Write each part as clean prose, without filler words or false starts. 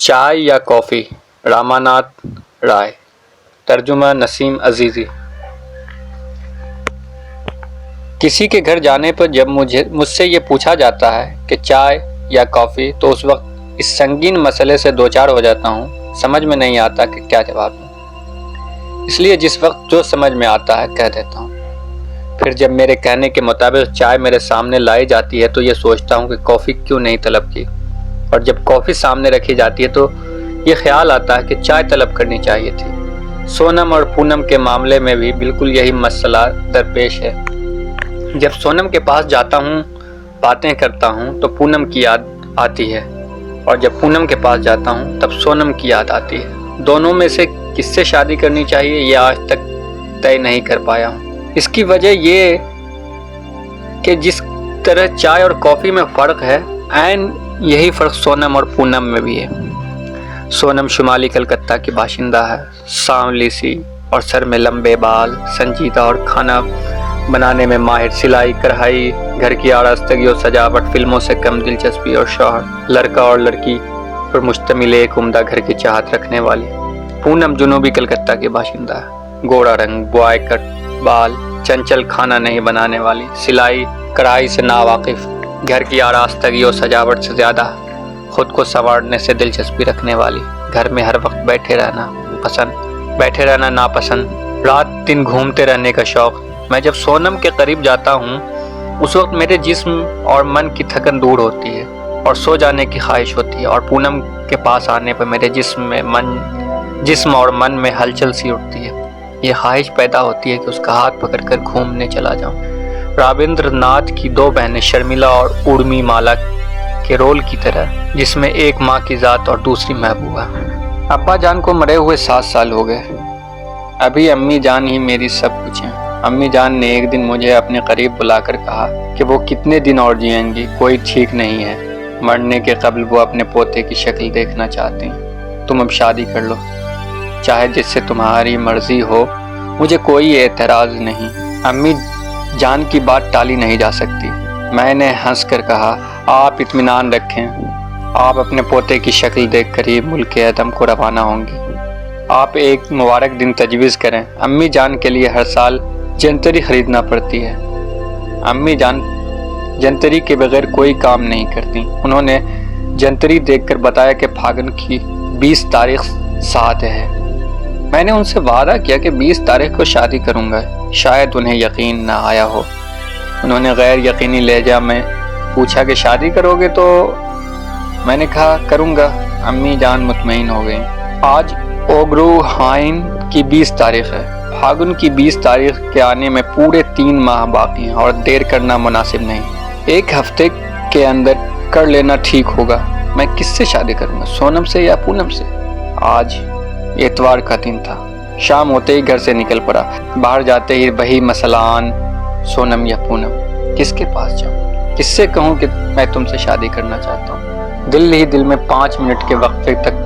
چائے یا کافی، راماناتھ رائے۔ ترجمہ نسیم عزیزی۔ کسی کے گھر جانے پر جب مجھ سے یہ پوچھا جاتا ہے کہ چائے یا کافی، تو اس وقت اس سنگین مسئلے سے دوچار ہو جاتا ہوں، سمجھ میں نہیں آتا کہ کیا جواب دوں، اس لیے جس وقت جو سمجھ میں آتا ہے کہہ دیتا ہوں۔ پھر جب میرے کہنے کے مطابق چائے میرے سامنے لائی جاتی ہے تو یہ سوچتا ہوں کہ کافی کیوں نہیں طلب کی، اور جب کافی سامنے رکھی جاتی ہے تو یہ خیال آتا ہے کہ چائے طلب کرنی چاہیے تھی۔ سونم اور پونم کے معاملے میں بھی بالکل یہی مسئلہ درپیش ہے۔ جب سونم کے پاس جاتا ہوں، باتیں کرتا ہوں تو پونم کی یاد آتی ہے، اور جب پونم کے پاس جاتا ہوں تب سونم کی یاد آتی ہے۔ دونوں میں سے کس سے شادی کرنی چاہیے یہ آج تک طے نہیں کر پایا ہوں۔ اس کی وجہ یہ کہ جس طرح چائے اور کافی میں فرق ہے، عین یہی فرق سونم اور پونم میں بھی ہے۔ سونم شمالی کلکتہ کی باشندہ ہے، سانولی سی اور سر میں لمبے بال، سنجیدہ اور کھانا بنانے میں ماہر، سلائی کڑھائی، گھر کی آراستگی اور سجاوٹ، فلموں سے کم دلچسپی اور شوہر، لڑکا اور لڑکی پر مشتمل ایک عمدہ گھر کی چاہت رکھنے والی۔ پونم جنوبی کلکتہ کی باشندہ ہے، گوڑا رنگ، بوائے کٹ بال، چنچل، کھانا نہیں بنانے والی، سلائی کڑھائی سے ناواقف، گھر کی آراستگی اور سجاوٹ سے زیادہ خود کو سنوارنے سے دلچسپی رکھنے والی، گھر میں ہر وقت بیٹھے رہنا ناپسند، رات دن گھومتے رہنے کا شوق۔ میں جب سونم کے قریب جاتا ہوں اس وقت میرے جسم اور من کی تھکن دور ہوتی ہے اور سو جانے کی خواہش ہوتی ہے، اور پونم کے پاس آنے پر میرے جسم اور من میں ہلچل سی اٹھتی ہے۔ یہ خواہش پیدا ہوتی ہے کہ اس کا ہاتھ پکڑ کر گھومنے چلا جاؤں۔ رابندر ناتھ کی دو بہنیں شرمیلا اور اورمی مالا کے رول کی طرح، جس میں ایک ماں کی ذات اور دوسری محبوبہ۔ ابا جان کو مرے ہوئے 7 سال ہو گئے، ابھی امی جان ہی میری سب کچھ ہیں۔ امی جان نے ایک دن مجھے اپنے قریب بلا کر کہا کہ وہ کتنے دن اور جئیں گی، کوئی ٹھیک نہیں ہے، مرنے کے قبل وہ اپنے پوتے کی شکل دیکھنا چاہتی ہیں، تم اب شادی کر لو، چاہے جس سے تمہاری مرضی ہو، مجھے کوئی اعتراض نہیں۔ امی جان کی بات ٹالی نہیں جا سکتی۔ میں نے ہنس کر کہا، آپ اطمینان رکھیں، آپ اپنے پوتے کی شکل دیکھ کر ہی ملک عدم کو روانہ ہوں گی۔ آپ ایک مبارک دن تجویز کریں۔ امی جان کے لیے ہر سال جنتری خریدنا پڑتی ہے۔ امی جان جنتری کے بغیر کوئی کام نہیں کرتی۔ انہوں نے جنتری دیکھ کر بتایا کہ پھاگن کی 20 تاریخ ساتھ ہے۔ میں نے ان سے وعدہ کیا کہ 20 تاریخ کو شادی کروں گا، شاید انہیں یقین نہ آیا ہو۔ انہوں نے غیر یقینی لہجہ میں پوچھا کہ شادی کرو گے؟ تو میں نے کہا کروں گا۔ امی جان مطمئن ہو گئیں۔ آج اوگروہائن کی 20 تاریخ ہے۔ پھاگن کی 20 تاریخ کے آنے میں پورے 3 ماہ باقی ہیں اور دیر کرنا مناسب نہیں۔ 1 ہفتے کے اندر کر لینا ٹھیک ہوگا۔ میں کس سے شادی کروں گا، سونم سے یا پونم سے؟ آج اتوار کا دن تھا۔ شام ہوتے ہی گھر سے نکل پڑا۔ باہر جاتے ہی وہی مسئلہ عام، سونم یا پونم، کس کے پاس جاؤں، کس سے کہوں کہ میں تم سے شادی کرنا چاہتا ہوں؟ دل ہی دل میں 5 منٹ کے وقفے تک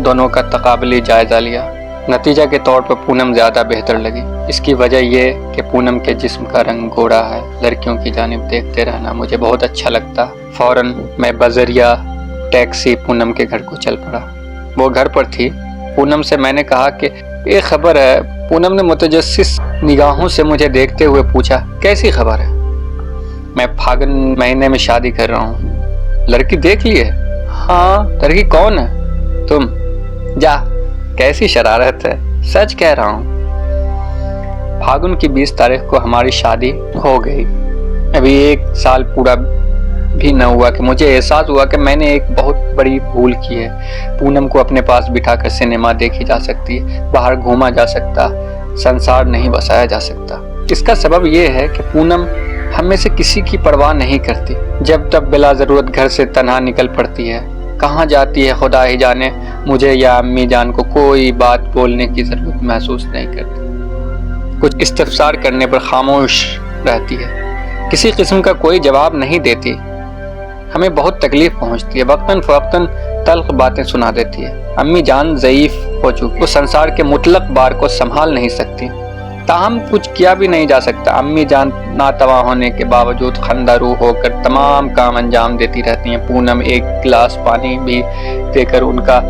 دونوں کا تقابلی جائزہ لیا۔ نتیجہ کے طور پر پونم زیادہ بہتر لگی۔ اس کی وجہ یہ کہ پونم کے جسم کا رنگ گوڑا ہے۔ لڑکیوں کی جانب دیکھتے رہنا مجھے بہت اچھا لگتا۔ فوراً میں بذریعہ ٹیکسی پونم کے گھر کو چل پڑا۔ وہ گھر پر تھی۔ پونم سے میں نے کہا کہ ایک خبر ہے۔ پونم نے متجسس نگاہوں سے مجھے دیکھتے ہوئے پوچھا، کیسی خبر ہے؟ میں پھاگن مہینے میں شادی کر رہا ہوں۔ لڑکی دیکھ لی ہے؟ ہاں۔ لڑکی کون ہے؟ تم۔ جا، کیسی شرارت ہے، سچ کہہ رہا ہوں۔ پھاگن کی 20 تاریخ کو ہماری شادی ہو گئی۔ ابھی 1 سال پورا بھی نہ ہوا کہ مجھے احساس ہوا کہ میں نے ایک بہت بڑی بھول کی ہے۔ پونم کو اپنے پاس بٹھا کر سنیما دیکھی جا سکتی، باہر گھوما جا سکتا، سنسار نہیں بسایا جا سکتا۔ اس کا سبب یہ ہے کہ پونم ہم میں سے کسی کی پرواہ نہیں کرتی۔ جب تب بلا ضرورت گھر سے تنہا نکل پڑتی ہے، کہاں جاتی ہے خدا ہی جانے۔ مجھے یا امی جان کو کوئی بات بولنے کی ضرورت محسوس نہیں کرتی۔ کچھ استفسار کرنے پر خاموش رہتی ہے، کسی قسم کا کوئی جواب نہیں دیتی۔ ہمیں بہت تکلیف پہنچتی ہے، وقتاً فوقتاً تلخ باتیں سنا دیتی ہے۔ امی جان ضعیف ہو چکی، وہ سنسار کے مطلق بار کو سنبھال نہیں سکتی۔ تاہم کچھ کیا بھی نہیں جا سکتا۔ امی جان ناتواں ہونے کے باوجود خندہ روح ہو کر تمام کام انجام دیتی رہتی ہیں۔ پونم ایک گلاس پانی بھی دے کر ان کا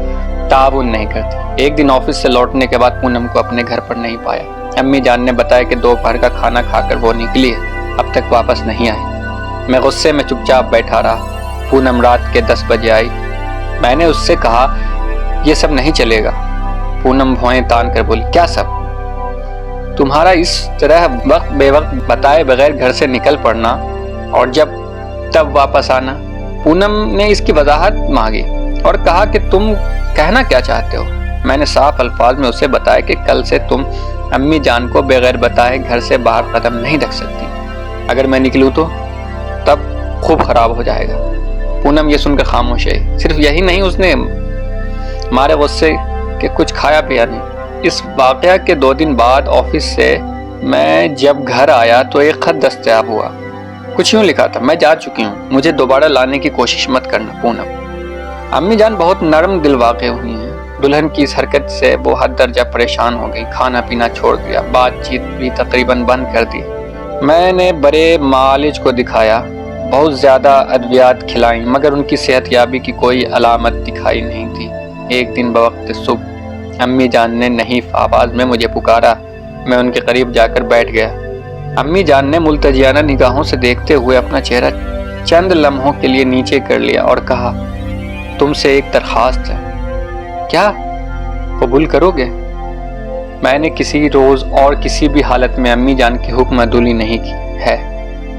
تعاون نہیں کرتی۔ ایک دن آفس سے لوٹنے کے بعد پونم کو اپنے گھر پر نہیں پایا۔ امی جان نے بتایا کہ دوپہر کا کھانا کھا کر وہ نکلی ہے، اب تک واپس نہیں آئی۔ میں غصے میں چپ چاپ بیٹھا رہا۔ پونم رات کے 10 بجے آئی۔ میں نے اس سے کہا یہ سب نہیں چلے گا۔ پونم بھویں تان کر بولی کیا سب؟ تمہارا اس طرح وقت بے وقت بتائے بغیر گھر سے نکل پڑنا اور جب تب واپس آنا۔ پونم نے اس کی وضاحت مانگی اور کہا کہ تم کہنا کیا چاہتے ہو؟ میں نے صاف الفاظ میں اسے بتایا کہ کل سے تم امی جان کو بغیر بتائے گھر سے باہر قدم نہیں رکھ سکتی۔ اگر میں نکلوں تو تب خوب خراب ہو جائے گا۔ پونم یہ سن کر خاموش ہے۔ صرف یہی نہیں، اس نے ہمارے غصے کہ کچھ کھایا پیا نہیں۔ اس واقعہ کے 2 دن بعد آفس سے میں جب گھر آیا تو ایک خط دستیاب ہوا۔ کچھ یوں لکھا تھا، میں جا چکی ہوں، مجھے دوبارہ لانے کی کوشش مت کرنا پونم۔ امی جان بہت نرم دل واقع ہوئی ہیں۔ دلہن کی اس حرکت سے وہ حد درجہ پریشان ہو گئی، کھانا پینا چھوڑ دیا، بات چیت بھی تقریباً بند کر دی۔ میں نے بڑے معالج کو دکھایا، بہت زیادہ ادویات کھلائیں، مگر ان کی صحت یابی کی کوئی علامت دکھائی نہیں تھی۔ ایک دن بوقت صبح امی جان نے نحیف آواز میں مجھے پکارا۔ میں ان کے قریب جا کر بیٹھ گیا۔ امی جان نے ملتجیانہ نگاہوں سے دیکھتے ہوئے اپنا چہرہ چند لمحوں کے لیے نیچے کر لیا اور کہا تم سے ایک درخواست ہے۔ کیا؟ قبول کرو گے؟ میں نے کسی روز اور کسی بھی حالت میں امی جان کی حکم عدولی نہیں کی ہے،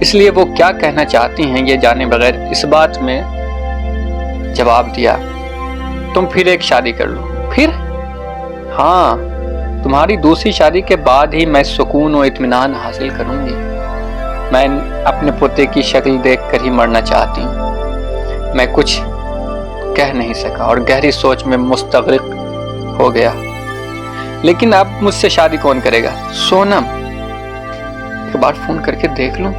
اس لیے وہ کیا کہنا چاہتی ہیں یہ جانے بغیر اس بات میں جواب دیا تم پھر ایک شادی کر لو۔ پھر؟ ہاں، تمہاری دوسری شادی کے بعد ہی میں سکون و اطمینان حاصل کروں گی۔ میں اپنے پوتے کی شکل دیکھ کر ہی مرنا چاہتی ہوں۔ میں کچھ کہہ نہیں سکا اور گہری سوچ میں مستغرق ہو گیا۔ لیکن اب مجھ سے شادی کون کرے گا؟ سونم، ایک بار فون کر کے دیکھ لوں؟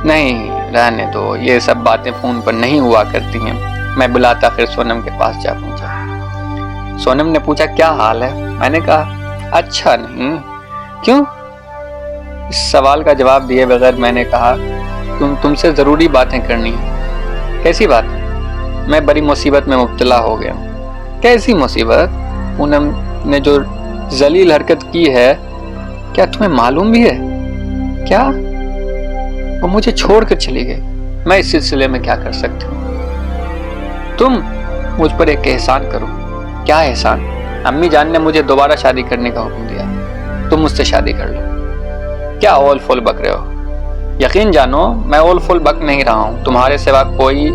نہیں، رہنے دو، یہ سب باتیں فون پر نہیں ہوا کرتی ہیں۔ میں بلاتا پھر سونم کے پاس جا پہنچا۔ سونم نے پوچھا کیا حال ہے؟ میں نے کہا اچھا نہیں۔ کیوں؟ اس سوال کا جواب دیے بغیر میں نے کہا تم سے ضروری باتیں کرنی ہیں۔ کیسی بات؟ میں بڑی مصیبت میں مبتلا ہو گیا ہوں۔ کیسی مصیبت؟ پونم نے جو ذلیل حرکت کی ہے کیا تمہیں معلوم بھی ہے؟ کیا؟ وہ مجھے چھوڑ کر چلی گئی۔ میں اس سلسلے میں کیا کر سکتی ہوں؟ تم مجھ پر ایک احسان کرو۔ کیا احسان؟ امی جان نے مجھے دوبارہ شادی کرنے کا حکم دیا۔ تم مجھ سے شادی کر لو۔ کیا اول فول بک رہے ہو؟ یقین جانو میں اول فول بک نہیں رہا ہوں۔ تمہارے سوا کوئی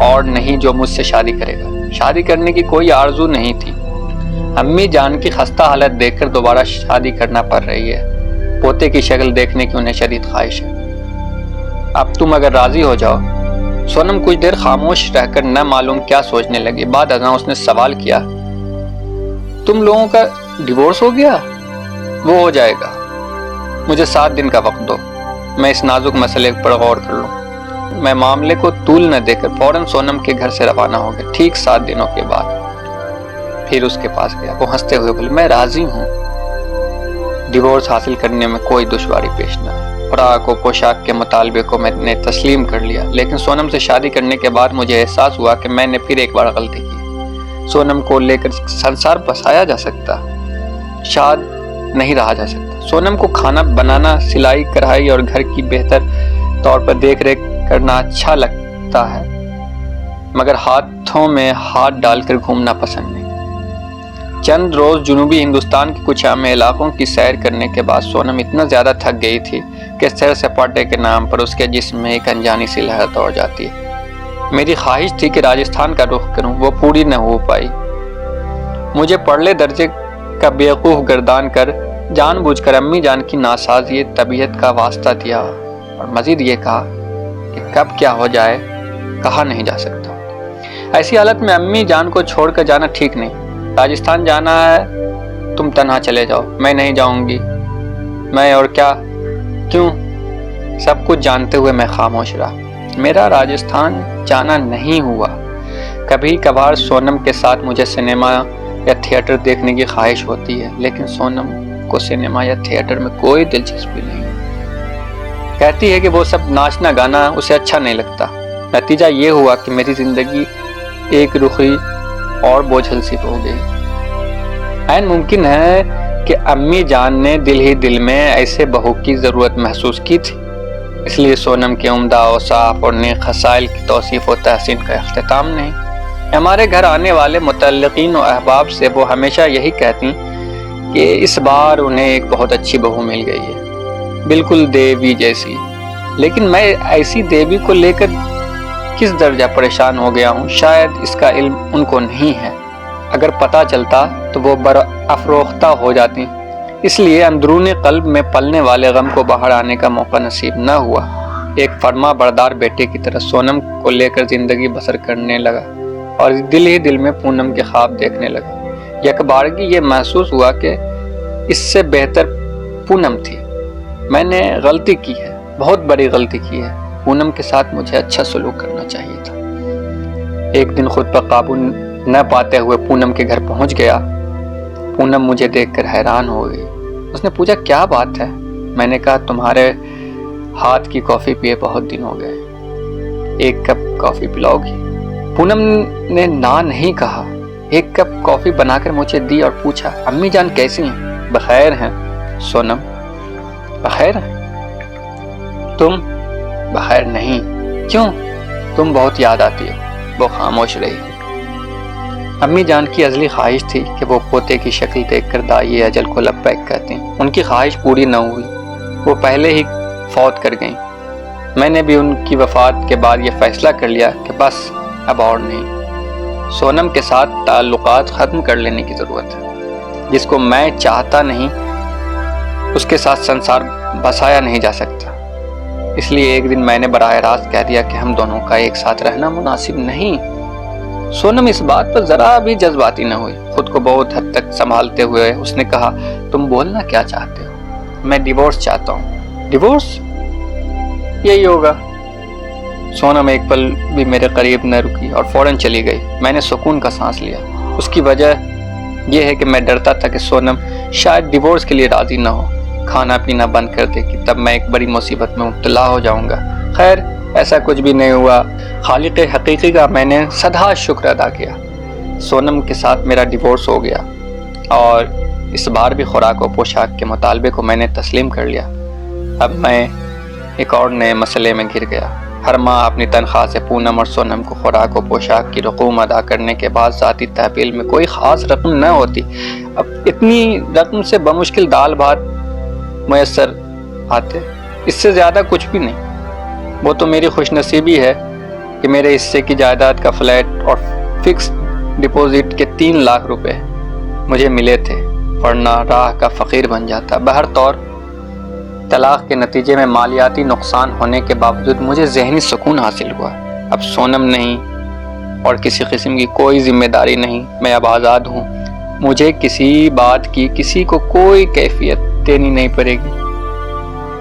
اور نہیں جو مجھ سے شادی کرے گا۔ شادی کرنے کی کوئی آرزو نہیں تھی۔ امی جان کی خستہ حالت دیکھ کر دوبارہ شادی کرنا پڑ رہی ہے۔ پوتے کی شکل دیکھنے کی انہیں شدید خواہش ہے۔ اب تم اگر راضی ہو جاؤ۔ سونم کچھ دیر خاموش رہ کر نہ معلوم کیا سوچنے لگی۔ بعد ازاں اس نے سوال کیا تم لوگوں کا ڈیورس ہو گیا؟ وہ ہو جائے گا، مجھے 7 دن کا وقت دو، میں اس نازک مسئلے پر غور کر لوں۔ میں معاملے کو طول نہ دے کر فوراً سونم کے گھر سے روانہ ہو گیا۔ ٹھیک 7 دنوں کے بعد پھر اس کے پاس گیا۔ وہ ہنستے ہوئے بولی میں راضی ہوں، ڈیورس حاصل کرنے میں کوئی دشواری پیش نہ آئی۔ خوراک و پوشاک کے مطالبے کو میں نے تسلیم کر لیا، لیکن سونم سے شادی کرنے کے بعد مجھے احساس ہوا کہ میں نے پھر ایک بار غلطی کی۔ سونم کو لے کر سنسار بسایا جا سکتا، شاد نہیں رہا جا سکتا۔ سونم کو کھانا بنانا، سلائی کڑھائی اور گھر کی بہتر طور پر دیکھ ریکھ کرنا اچھا لگتا ہے، مگر ہاتھوں میں ہاتھ ڈال کر گھومنا پسند نہیں۔ چند روز جنوبی ہندوستان کے کچھ اہم علاقوں کی سیر کرنے کے بعد سونم اتنا زیادہ تھک گئی تھی کہ سیر سپاٹے کے نام پر اس کے جسم میں ایک انجانی سی لہر دوڑ جاتی ہے۔ میری خواہش تھی کہ راجستھان کا رخ کروں، وہ پوری نہ ہو پائی۔ مجھے پرلے درجے کا بیوقوف گردان کر جان بوجھ کر امی جان کی ناسازی طبیعت کا واسطہ دیا اور مزید یہ کہا کہ کب کیا ہو جائے کہا نہیں جا سکتا۔ ایسی حالت میں امی جان کو چھوڑ کر جانا ٹھیک نہیں۔ راجستھان جانا ہے، تم تنہا چلے جاؤ، میں نہیں جاؤں گی۔ میں اور کیا؟ کیوں؟ سب کچھ جانتے ہوئے میں خاموش رہا۔ میرا راجستھان جانا نہیں ہوا۔ کبھی کبھار سونم کے ساتھ مجھے سنیما یا تھیٹر دیکھنے کی خواہش ہوتی ہے، لیکن سونم کو سینما یا تھیٹر میں کوئی دلچسپی نہیں ہے۔ کہتی ہے کہ وہ سب ناچنا گانا اسے اچھا نہیں لگتا۔ نتیجہ یہ ہوا کہ میری زندگی ایک رخی اور بوجھل سی ہو گئی۔ عین ممکن ہے کہ امی جان نے دل ہی دل میں ایسے بہو کی ضرورت محسوس کی تھی، اس لیے سونم کے عمدہ اوصاف اور نیک خصائل کی توصیف و تحسین کا اختتام نہیں۔ ہمارے گھر آنے والے متعلقین و احباب سے وہ ہمیشہ یہی کہتی کہ اس بار انہیں ایک بہت اچھی بہو مل گئی ہے، بالکل دیوی جیسی۔ لیکن میں ایسی دیوی کو لے کر کس درجہ پریشان ہو گیا ہوں، شاید اس کا علم ان کو نہیں ہے۔ اگر پتہ چلتا تو وہ برافروختہ ہو جاتی، اس لیے اندرون قلب میں پلنے والے غم کو باہر آنے کا موقع نصیب نہ ہوا۔ ایک فرما بردار بیٹے کی طرح سونم کو لے کر زندگی بسر کرنے لگا اور دل ہی دل میں پونم کے خواب دیکھنے لگا۔ یک بارگی یہ محسوس ہوا کہ اس سے بہتر پونم تھی۔ میں نے غلطی کی ہے، بہت بڑی غلطی کی ہے۔ پونم کے ساتھ مجھے اچھا سلوک کرنا چاہیے تھا۔ ایک دن خود پر قابو نہ پاتے ہوئے پونم کے گھر پہنچ گیا۔ پونم مجھے دیکھ کر حیران ہو گئی۔ اس نے پوچھا کیا بات ہے؟ میں نے کہا تمہارے ہاتھ کی کافی پیے بہت دن ہو گئے، ایک کپ کافی پلاؤ گی؟ پونم نے نہ نہیں کہا، ایک کپ کافی بنا کر مجھے دی اور پوچھا امی جان کیسی ہیں؟ بخیر ہیں سونم، بخیر ہیں؟ تم؟ بخیر نہیں۔ کیوں؟ تم بہت یاد آتی ہو۔ وہ خاموش رہی۔ امی جان کی ازلی خواہش تھی کہ وہ پوتے کی شکل دیکھ کر دائی اجل کو لبیک کہتی۔ ان کی خواہش پوری نہ ہوئی، وہ پہلے ہی فوت کر گئیں۔ میں نے بھی ان کی وفات کے بعد یہ فیصلہ کر لیا کہ بس اب اور نہیں، سونم کے ساتھ تعلقات ختم کر لینے کی ضرورت ہے۔ جس کو میں چاہتا نہیں اس کے ساتھ سنسار بسایا نہیں جا سکتا۔ اس لیے ایک دن میں نے براہ راست کہہ دیا کہ ہم دونوں کا ایک ساتھ رہنا مناسب نہیں۔ سونم اس بات پر ذرا بھی جذباتی نہ ہوئی۔ خود کو بہت حد تک سنبھالتے ہوئے اس نے کہا تم بولنا کیا چاہتے ہو؟ میں ڈیورس چاہتا ہوں۔ ڈیورس؟ یہی ہوگا۔ سونم ایک پل بھی میرے قریب نہ رکی اور فوراً چلی گئی۔ میں نے سکون کا سانس لیا۔ اس کی وجہ یہ ہے کہ میں ڈرتا تھا کہ سونم شاید ڈیورس کے لیے راضی نہ ہو، کھانا پینا بند کر دے کہ تب میں ایک بڑی مصیبت میں مبتلا ہو جاؤں گا۔ خیر ایسا کچھ بھی نہیں ہوا۔ خالق حقیقی کا میں نے سدا شکر ادا کیا۔ سونم کے ساتھ میرا ڈیورس ہو گیا اور اس بار بھی خوراک و پوشاک کے مطالبے کو میں نے تسلیم کر لیا۔ اب میں ایک اور نئے مسئلے میں گر گیا۔ ہر ماہ اپنی تنخواہ سے پونم اور سونم کو خوراک و پوشاک کی رقوم ادا کرنے کے بعد ذاتی تحویل میں کوئی خاص رقم نہ ہوتی۔ اب اتنی رقم سے بمشکل دال بھات میسر آتے، اس سے زیادہ کچھ بھی نہیں۔ وہ تو میری خوش نصیبی ہے کہ میرے حصے کی جائیداد کا فلیٹ اور فکس ڈپوزٹ کے 3 لاکھ روپے مجھے ملے تھے، ورنہ راہ کا فقیر بن جاتا۔ بہر طور طلاق کے نتیجے میں مالیاتی نقصان ہونے کے باوجود مجھے ذہنی سکون حاصل ہوا۔ اب سونم نہیں اور کسی قسم کی کوئی ذمہ داری نہیں، میں اب آزاد ہوں۔ مجھے کسی بات کی کسی کو کوئی کیفیت دینی نہیں پڑے گی۔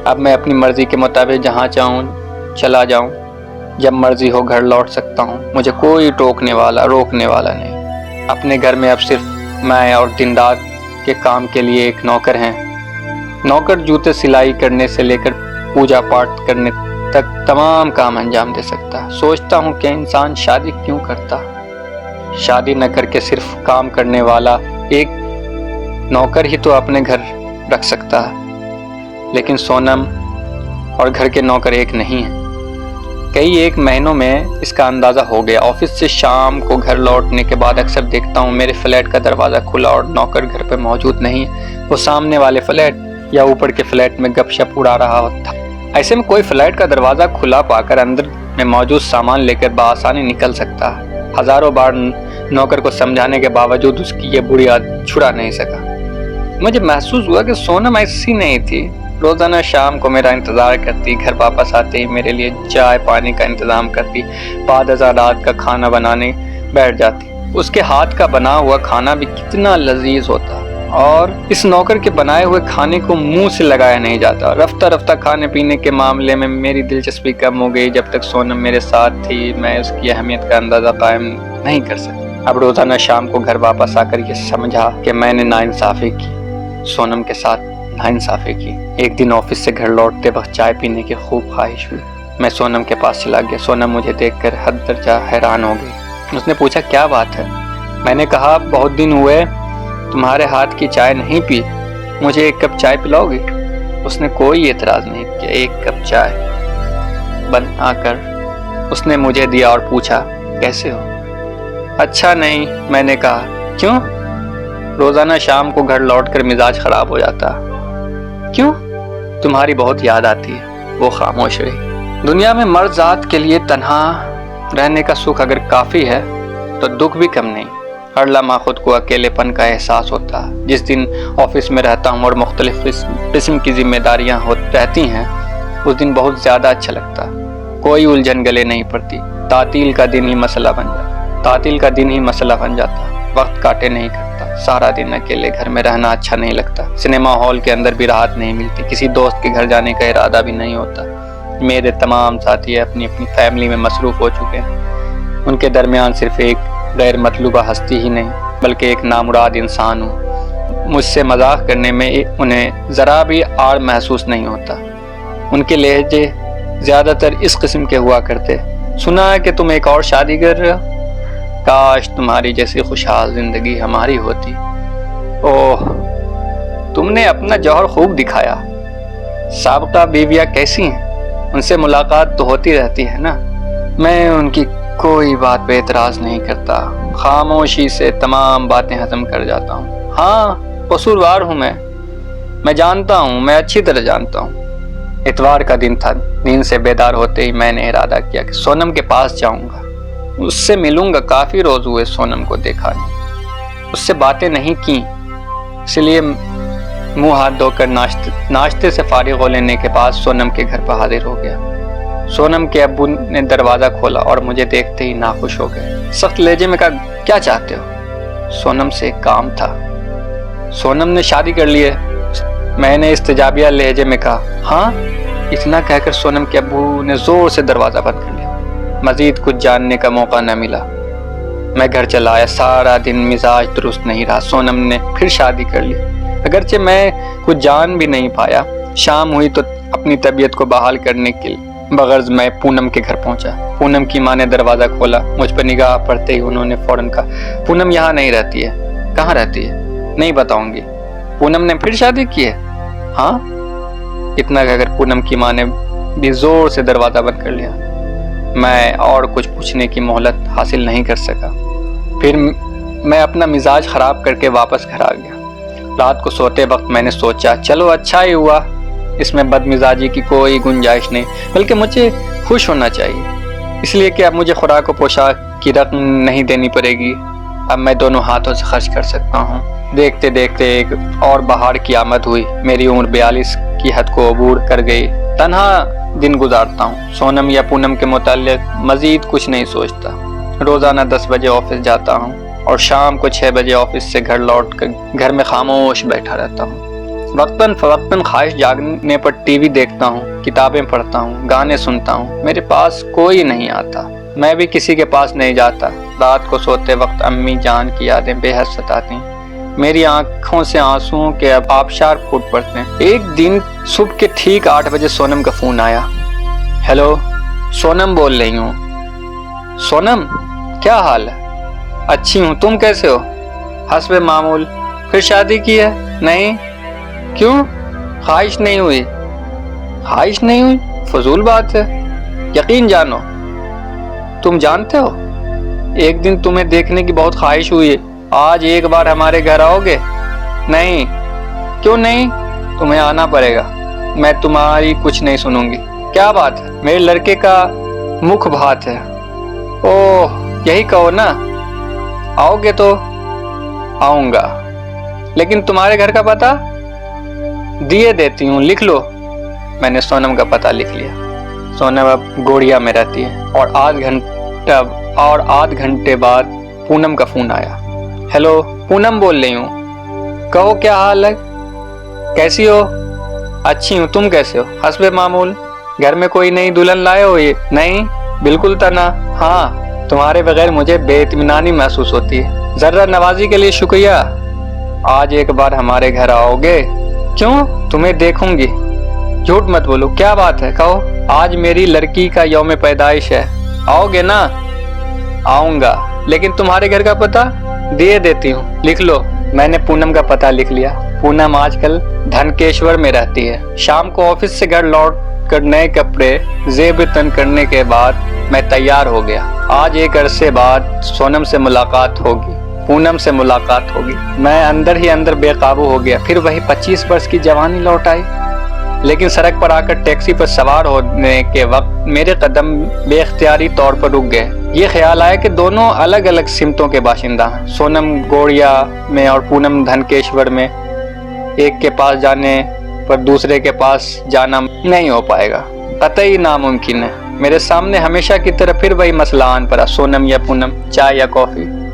اب میں اپنی مرضی کے مطابق جہاں چاہوں چلا جاؤں، جب مرضی ہو گھر لوٹ سکتا ہوں۔ مجھے کوئی روکنے والا نہیں۔ اپنے گھر میں اب صرف میں اور دن رات کے کام کے لیے ایک نوکر ہیں۔ نوکر جوتے سلائی کرنے سے لے کر پوجا پاٹ کرنے تک تمام کام انجام دے سکتا ہے۔ سوچتا ہوں کہ انسان شادی کیوں کرتا؟ شادی نہ کر کے صرف کام کرنے والا ایک نوکر ہی تو اپنے گھر رکھ سکتا ہے، لیکن سونم اور گھر کے نوکر ایک نہیں ہیں۔ کئی ایک مہینوں میں اس کا اندازہ ہو گیا۔ آفس سے شام کو گھر لوٹنے کے بعد اکثر دیکھتا ہوں میرے فلیٹ کا دروازہ کھلا اور نوکر گھر پہ موجود نہیں ہے۔ وہ سامنے والے فلیٹ یا اوپر کے فلیٹ میں گپ شپ اڑا رہا ہوتا۔ ایسے میں کوئی فلیٹ کا دروازہ کھلا پا کر اندر میں موجود سامان لے کر بآسانی نکل سکتا ہے۔ ہزاروں بار نوکر کو سمجھانے کے باوجود اس کی یہ بری عادت چھڑا نہیں سکا۔ مجھے محسوس ہوا کہ سونم ایسی نہیں تھی۔ روزانہ شام کو میرا انتظار کرتی، گھر واپس آتے ہی میرے لیے چائے پانی کا انتظام کرتی، بعد ازاں رات کا کھانا بنانے بیٹھ جاتی۔ اس کے ہاتھ کا بنا ہوا کھانا بھی کتنا لذیذ ہوتا، اور اس نوکر کے بنائے ہوئے کھانے کو منہ سے لگایا نہیں جاتا۔ رفتہ رفتہ کھانے پینے کے معاملے میں میری دلچسپی کم ہو گئی۔ جب تک سونم میرے ساتھ تھی میں اس کی اہمیت کا اندازہ قائم نہیں کر سکتا۔ اب روزانہ شام کو گھر واپس آ کر یہ سمجھا کہ میں نے ناانصافی کی۔ سونم کے ساتھ ناانصافی کی۔ ایک دن آفس سے گھر لوٹتے وقت چائے پینے کی خوب خواہش ہوئی۔ میں سونم کے پاس چلا گیا۔ سونم مجھے دیکھ کر حد درجہ حیران ہو گئی۔ اس نے پوچھا کیا بات ہے؟ میں نے کہا بہت دن ہوئے تمہارے ہاتھ کی چائے نہیں پی، مجھے ایک کپ چائے پلاؤ گی؟ اس نے کوئی اعتراض نہیں کیا۔ ایک کپ چائے بنا کر اس نے مجھے دیا اور پوچھا کیسے ہو؟ اچھا نہیں، میں نے کہا۔ کیوں؟ روزانہ شام کو گھر لوٹ کر مزاج خراب ہو جاتا۔ کیوں؟ تمہاری بہت یاد آتی ہے۔ وہ خاموش رہی۔ دنیا میں مرد ذات کے لیے تنہا رہنے کا سکھ اگر کافی ہے تو دکھ بھی کم نہیں۔ ہر لمحہ خود کو اکیلے پن کا احساس ہوتا ہے۔ جس دن آفس میں رہتا ہوں اور مختلف قسم کی ذمہ داریاں رہتی ہیں، اس دن بہت زیادہ اچھا لگتا ہے۔ کوئی الجھن گلے نہیں پڑتی۔ تعطیل کا دن ہی مسئلہ بن جاتا۔ وقت کاٹے نہیں کرتا۔ سارا دن اکیلے گھر میں رہنا اچھا نہیں لگتا۔ سنیما ہال کے اندر بھی راحت نہیں ملتی۔ کسی دوست کے گھر جانے کا ارادہ بھی نہیں ہوتا۔ میرے تمام ساتھی اپنی اپنی فیملی میں مصروف ہو چکے ہیں۔ ان کے درمیان صرف ایک غیر مطلوبہ ہستی ہی نہیں بلکہ ایک نامراد انسان ہوں۔ مجھ سے مذاق کرنے میں انہیں ذرا بھی آڑ محسوس نہیں ہوتا۔ ان کے لہجے زیادہ تر اس قسم کے ہوا کرتے۔ سنا ہے کہ تم ایک اور شادی کر رہے ہو؟ کاش تمہاری جیسی خوشحال زندگی ہماری ہوتی۔ اوہ، تم نے اپنا جوہر خوب دکھایا۔ سابقہ بیویاں کیسی ہیں؟ ان سے ملاقات تو ہوتی رہتی ہے نا؟ میں ان کی کوئی بات پہ اعتراض نہیں کرتا۔ خاموشی سے تمام باتیں ختم کر جاتا ہوں۔ ہاں، قصوروار ہوں میں جانتا ہوں، میں اچھی طرح جانتا ہوں۔ اتوار کا دن تھا۔ نیند سے بیدار ہوتے ہی میں نے ارادہ کیا کہ سونم کے پاس جاؤں گا، اس سے ملوں گا۔ کافی روز ہوئے سونم کو دیکھا نہیں، اس سے باتیں نہیں کی، اس لیے منہ ہاتھ دھو کر ناشتے سے فارغ ہو لینے کے بعد سونم کے گھر پر حاضر ہو گیا۔ سونم کے ابو نے دروازہ کھولا اور مجھے دیکھتے ہی ناخوش ہو گئے۔ سخت لہجے میں کہا کیا چاہتے ہو؟ سونم سے ایک کام تھا۔ سونم نے شادی کر لی ہے؟ میں نے استجابیہ لہجے میں کہا ہاں۔ اتنا کہہ کر سونم کے ابو نے زور سے دروازہ بند کر لیا۔ مزید کچھ جاننے کا موقع نہ ملا۔ میں گھر چلا آیا۔ سارا دن مزاج درست نہیں رہا۔ سونم نے پھر شادی کر لی، اگرچہ میں کچھ جان بھی نہیں پایا۔ شام ہوئی تو اپنی طبیعت کو بحال کرنے کے بغرض میں پونم کے گھر پہنچا۔ پونم کی ماں نے دروازہ کھولا۔ مجھ پر نگاہ پڑتے ہی انہوں نے فوراً کہا پونم یہاں نہیں رہتی ہے۔ کہاں رہتی ہے؟ نہیں بتاؤں گی۔ پونم نے پھر شادی کی ہے؟ ہاں۔ اتنا کہہ کر پونم کی ماں نے بھی زور سے دروازہ بند کر لیا۔ میں اور کچھ پوچھنے کی مہلت حاصل نہیں کر سکا۔ پھر میں اپنا مزاج خراب کر کے واپس گھر آ گیا۔ رات کو سوتے وقت میں نے سوچا چلو اچھا ہی ہوا، اس میں بد مزاجی کی کوئی گنجائش نہیں، بلکہ مجھے خوش ہونا چاہیے، اس لیے کہ اب مجھے خوراک و پوشاک کی رقم نہیں دینی پڑے گی۔ اب میں دونوں ہاتھوں سے خرچ کر سکتا ہوں۔ دیکھتے دیکھتے ایک اور بہار کی آمد ہوئی۔ میری عمر 42 کی حد کو عبور کر گئی۔ تنہا دن گزارتا ہوں۔ سونم یا پونم کے متعلق مزید کچھ نہیں سوچتا۔ روزانہ 10 بجے آفس جاتا ہوں اور شام کو 6 بجے آفس سے گھر لوٹ کر گھر میں خاموش بیٹھا رہتا ہوں۔ وقتاً فوقتاً خواہش جاگنے پر ٹی وی دیکھتا ہوں، کتابیں پڑھتا ہوں، گانے سنتا ہوں۔ میرے پاس کوئی نہیں آتا، میں بھی کسی کے پاس نہیں جاتا۔ رات کو سوتے وقت امی جان کی یادیں بے حد ستاتی ہیں۔ میری آنکھوں سے آنسوؤں کے اب آبشار پھوٹ پڑتے ہیں۔ ایک دن صبح کے ٹھیک 8 بجے سونم کا فون آیا۔ ہیلو، سونم بول رہی ہوں۔ سونم، کیا حال ہے؟ اچھی ہوں، تم کیسے ہو؟ حسب معمول۔ پھر شادی کی ہے؟ نہیں۔ کیوں؟ خواہش نہیں ہوئی؟ خواہش نہیں ہوئی؟ فضول بات ہے، یقین جانو۔ تم جانتے ہو ایک دن تمہیں دیکھنے کی بہت خواہش ہوئی ہے۔ آج ایک بار ہمارے گھر آؤ گے؟ نہیں۔ کیوں نہیں؟ تمہیں آنا پڑے گا، میں تمہاری کچھ نہیں سنوں گی۔ کیا بات ہے؟ میرے لڑکے کا مکھ بھات ہے۔ اوہ، یہی کہو نا۔ آؤ گے تو آؤں گا، لیکن تمہارے گھر کا پتہ دیے دیتی ہوں، لکھ لو۔ میں نے سونم کا پتہ لکھ لیا۔ سونم اب گوڑیا میں رہتی ہے اور آدھ گھنٹے بعد پونم کا فون آیا۔ ہیلو، پونم بول رہی ہوں۔ کہو کیا حال ہے؟ کیسی ہو؟ اچھی ہوں، تم کیسے ہو؟ حسب معمول۔ گھر میں کوئی نئی دلہن لائے ہو؟ یہ نہیں، بالکل تنہا۔ ہاں، تمہارے بغیر مجھے بے اطمینانی محسوس ہوتی ہے۔ ذرہ نوازی کے لیے شکریہ۔ آج ایک بار ہمارے گھر آؤ گے؟ کیوں؟ تمہیں دیکھوں گی۔ جھوٹ مت بولو، کیا بات ہے، کہو۔ آج میری لڑکی کا یوم پیدائش ہے، آؤ گے نا؟ آؤں گا، لیکن تمہارے گھر کا پتہ دے دیتی ہوں، لکھ لو۔ میں نے پونم کا پتہ لکھ لیا۔ پونم آج کل دھنکیشور میں رہتی ہے۔ شام کو آفس سے گھر لوٹ کر نئے کپڑے زیب تن کرنے کے بعد میں تیار ہو گیا۔ آج ایک عرصے بعد سونم سے ملاقات ہوگی، پونم سے ملاقات ہوگی۔ میں اندر ہی اندر بے قابو ہو گیا۔ پھر وہی 25 برس کی جوانی لوٹ آئی۔ لیکن سڑک پر آ کر ٹیکسی پر سوار ہونے کے وقت میرے قدم بے اختیاری طور پر رک گئے۔ یہ خیال آیا کہ دونوں الگ الگ سمتوں کے باشندہ ہیں۔ سونم گوڑیا میں اور پونم دھنکیشور میں۔ ایک کے پاس جانے پر دوسرے کے پاس جانا نہیں ہو پائے گا، قطعی ناممکن ہے۔ میرے سامنے ہمیشہ کی طرح پھر وہی مسئلہ آن پڑا، سونم یا پونم، چائے یا کافی۔